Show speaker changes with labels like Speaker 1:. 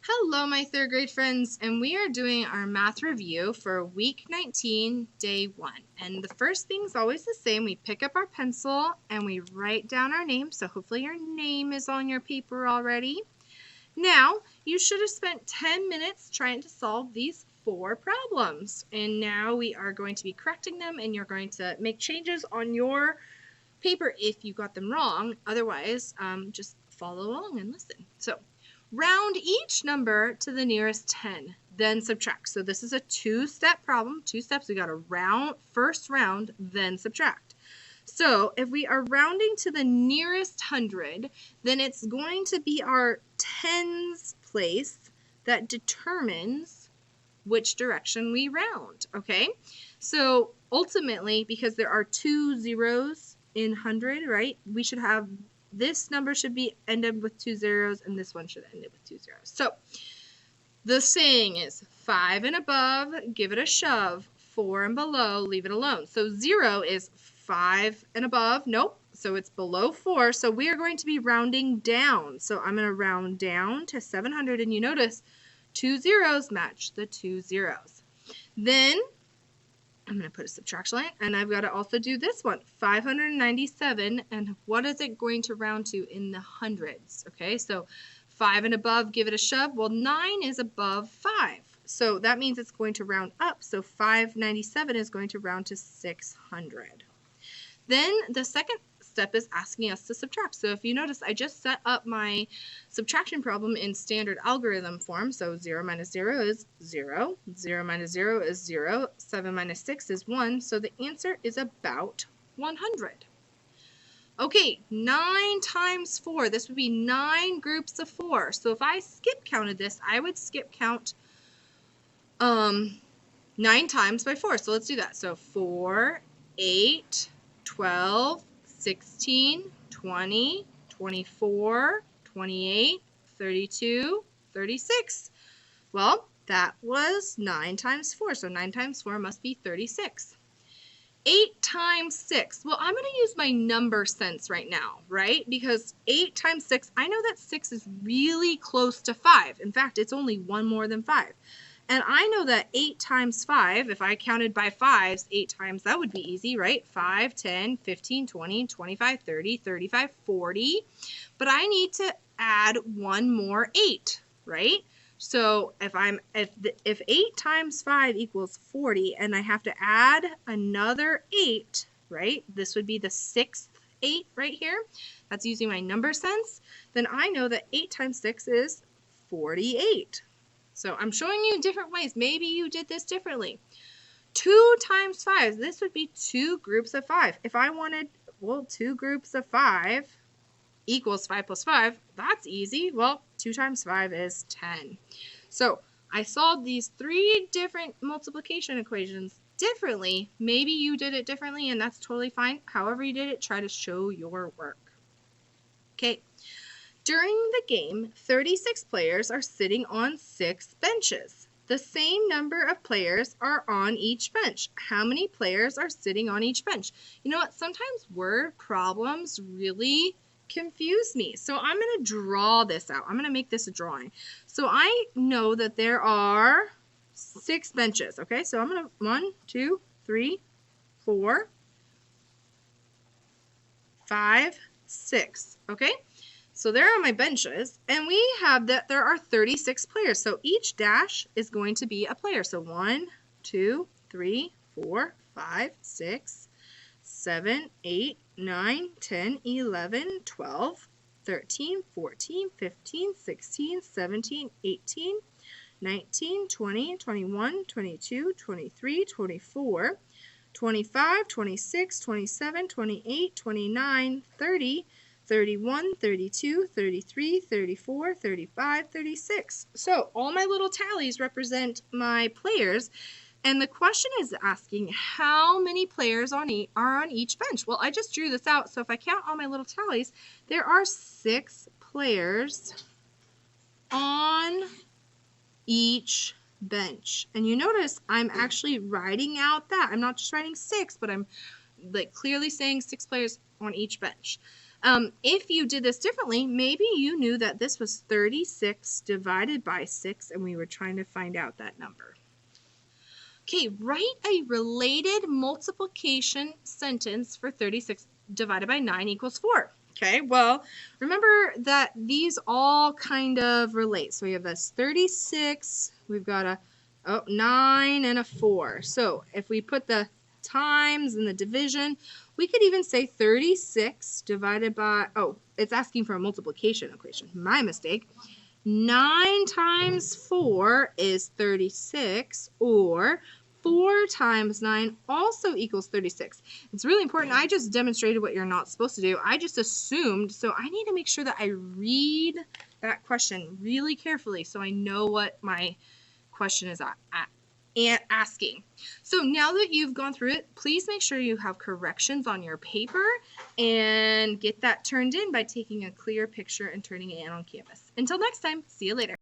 Speaker 1: Hello, my third grade friends, and we are doing our math review for week 19, day 1. And the first thing is always the same. We pick up our pencil and we write down our name. So hopefully your name is on your paper already. Now, you should have spent 10 minutes trying to solve these 4 problems. And now we are going to be correcting them, and you're going to make changes on your paper if you got them wrong. Otherwise, just follow along and listen. So, round each number to the nearest 10, then subtract. So this is a 2-step problem. 2 steps. We got to first round, then subtract. So if we are rounding to the nearest 100, then it's going to be our tens place that determines which direction we round, okay? So ultimately, because there are 2 zeros in 100, right, we should have this number should be ended with 2 zeros, and this one should end with 2 zeros. So the saying is 5 and above, give it a shove. 4 and below, leave it alone. So 0 is 5 and above. Nope. So it's below 4. So we are going to be rounding down. So I'm going to round down to 700, and you notice 2 zeros match the 2 zeros. Then I'm going to put a subtraction line, and I've got to also do this one, 597, and what is it going to round to in the hundreds? Okay, so 5 and above, give it a shove. Well, 9 is above 5, so that means it's going to round up, so 597 is going to round to 600. Then the second step is asking us to subtract. So if you notice, I just set up my subtraction problem in standard algorithm form. So 0 minus 0 is 0. 0 minus 0 is 0. 7 minus 6 is 1. So the answer is about 100. Okay, 9 times 4. This would be 9 groups of 4. So if I skip counted this, I would skip count 9 times by 4. So let's do that. So 4, 8, 12, 16, 20, 24, 28, 32, 36. Well, that was 9 times 4, so 9 times 4 must be 36. 8 times 6. Well, I'm going to use my number sense right now, right? Because 8 times 6, I know that 6 is really close to 5. In fact, it's only 1 more than 5. And I know that 8 times 5, if I counted by 5s, 8 times, that would be easy, right? 5, 10, 15, 20, 25, 30, 35, 40. But I need to add 1 more 8, right? So if 8 times 5 equals 40, and I have to add another 8, right? This would be the 6th 8 right here. That's using my number sense. Then I know that 8 times 6 is 48. So I'm showing you different ways. Maybe you did this differently. 2 times 5. This would be 2 groups of 5. If I wanted, well, 2 groups of 5 equals 5 plus 5. That's easy. Well, 2 times 5 is 10. So I solved these 3 different multiplication equations differently. Maybe you did it differently, and that's totally fine. However you did it, try to show your work. Okay. During the game, 36 players are sitting on 6 benches. The same number of players are on each bench. How many players are sitting on each bench? You know what? Sometimes word problems really confuse me. So I'm going to draw this out. I'm going to make this a drawing. So I know that there are 6 benches. Okay, so I'm going to 1, 2, 3, 4, 5, 6. Okay. So there are my benches, and we have that there are 36 players. So each dash is going to be a player. So 1, 2, 3, 4, 5, 6, 7, 8, 9, 10, 11, 12, 13, 14, 15, 16, 17, 18, 19, 20, 21, 22, 23, 24, 25, 26, 27, 28, 29, 30, 31, 32, 33, 34, 35, 36. So all my little tallies represent my players, and the question is asking how many players are on each bench. Well, I just drew this out, so if I count all my little tallies, there are 6 players on each bench. And you notice I'm actually writing out that. I'm not just writing 6, but I'm like clearly saying 6 players on each bench. If you did this differently, maybe you knew that this was 36 divided by 6, and we were trying to find out that number. Okay, write a related multiplication sentence for 36 divided by 9 equals 4. Okay, well, remember that these all kind of relate. So we have this 36, we've got a 9 and a 4. So if we put the times and the division, we could even say 36 divided by, it's asking for a multiplication equation. My mistake. 9 times 4 is 36, or 4 times 9 also equals 36. It's really important. I just demonstrated what you're not supposed to do. I just assumed, so I need to make sure that I read that question really carefully so I know what my question is asking. So now that you've gone through it, please make sure you have corrections on your paper and get that turned in by taking a clear picture and turning it in on Canvas. Until next time, see you later.